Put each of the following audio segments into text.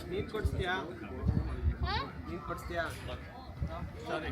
ನೀನ್ ಕೊಡ್ಸ್ತೀಯಾ? ನೀನ್ ಕೊಡ್ಸ್ತೀಯಾ? ಸರಿ.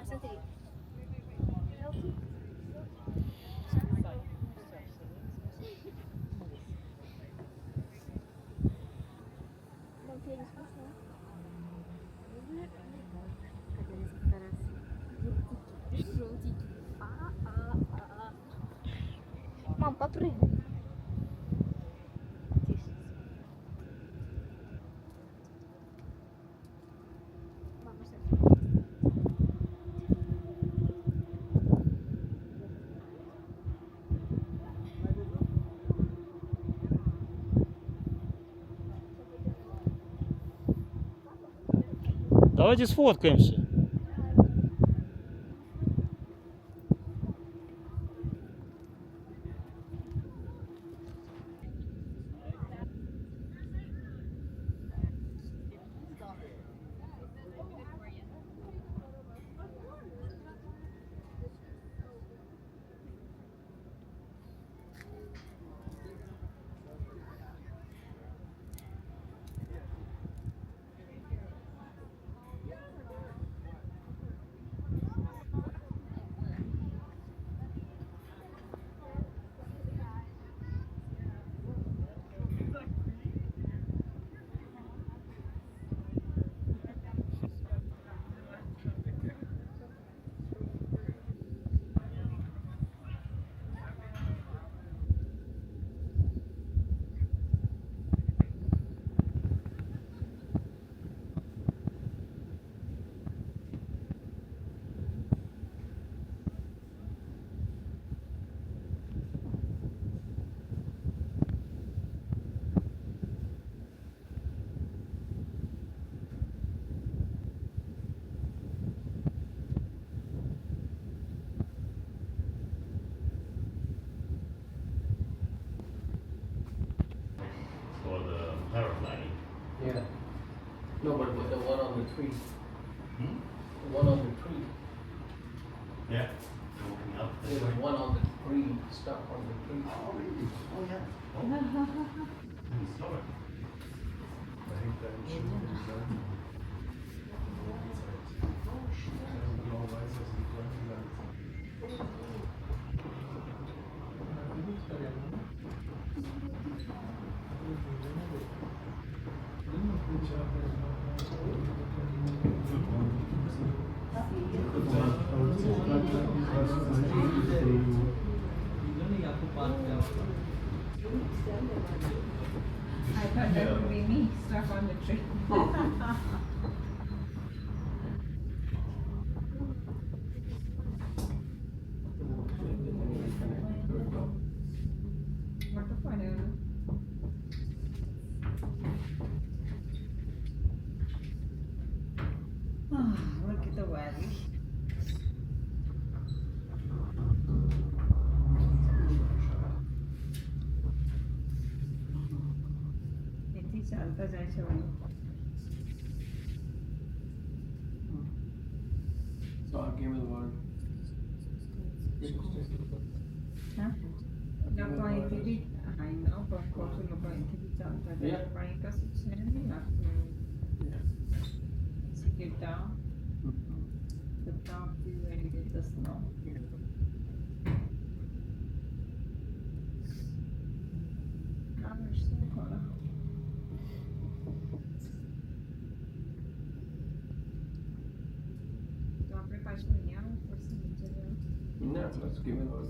Sandrine. Não tem discussão. Cadê essa separação? Juntinho. Mam, papry. Давайте сфоткаемся. For the paragliding. Yeah. No, but with the one on the tree. Hmm? The one on the tree. Yeah. Walking up. There's one on the tree, stuck on the tree. Oh, really? Oh, yeah. Didn't saw it. I thought that would be me stuck on the tree. What the fun is it? Ah, look at the weather. किती चालता जायचं म्हणे. So I'll give it one. हा? लोक इथे B आहे ना पण खूप लोक इथे बी चालतात Yeah. पण कसं छान लागतं. You get down, the top view and you get the snow. तो आपने 5 महीने ऊपर से नीचे गया. No, let's give it one.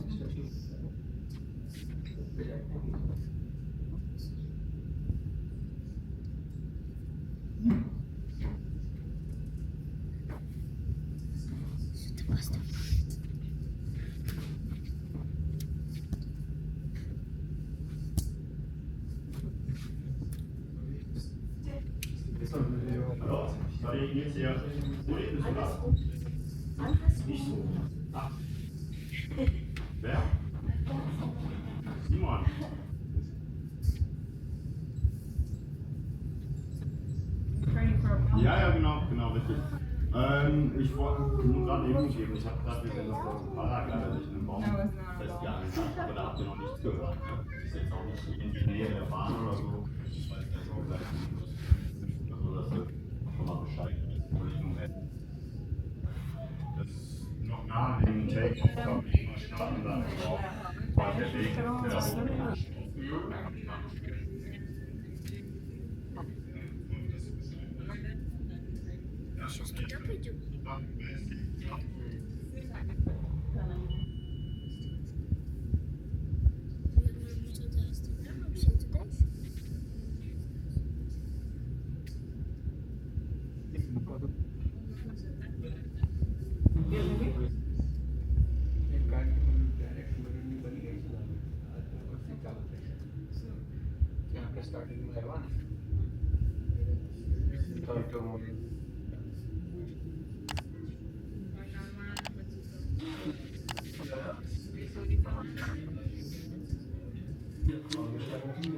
Hallo? Soll ich jetzt hier? Wo ist es, oder? Nicht so. Ah. Wer? Simon. Ready for a walk? Ja, genau, richtig. Ich wollte nur gerade eben geben. Ich habe gerade gesehen, dass da ein Paraglider sich in einem Baum No, it's not a festgehalten hat. Aber da habt ihr noch nichts gehört. Das ist jetzt auch nicht in die Nähe der Bahn oder so. Ich weiß nicht, so gesagt. Also, dass ihr schon mal Bescheid wisst. Wollte ich nur melden. Das Nach dem Take-Off starten dann auch war der Weg der Hochland. Сейчас туда пойдем? Я думаю, мы туда остановимся и дальше. Starting later on. Talk to him.